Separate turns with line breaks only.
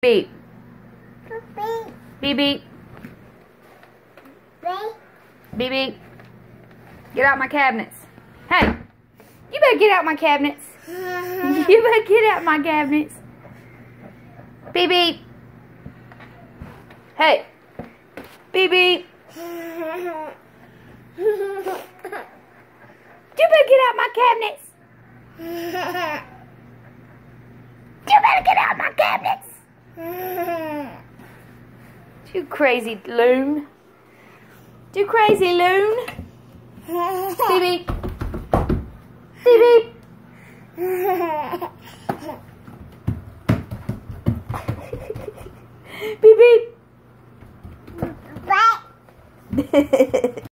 Beep. Beep beep. Beep beep. Get out my cabinets. Hey, you better get out my cabinets. You better get out my cabinets. Beep beep. Hey. Beep beep. You better get out my cabinets. You better get out my cabinets. You crazy loon. You crazy loon. Beep beep.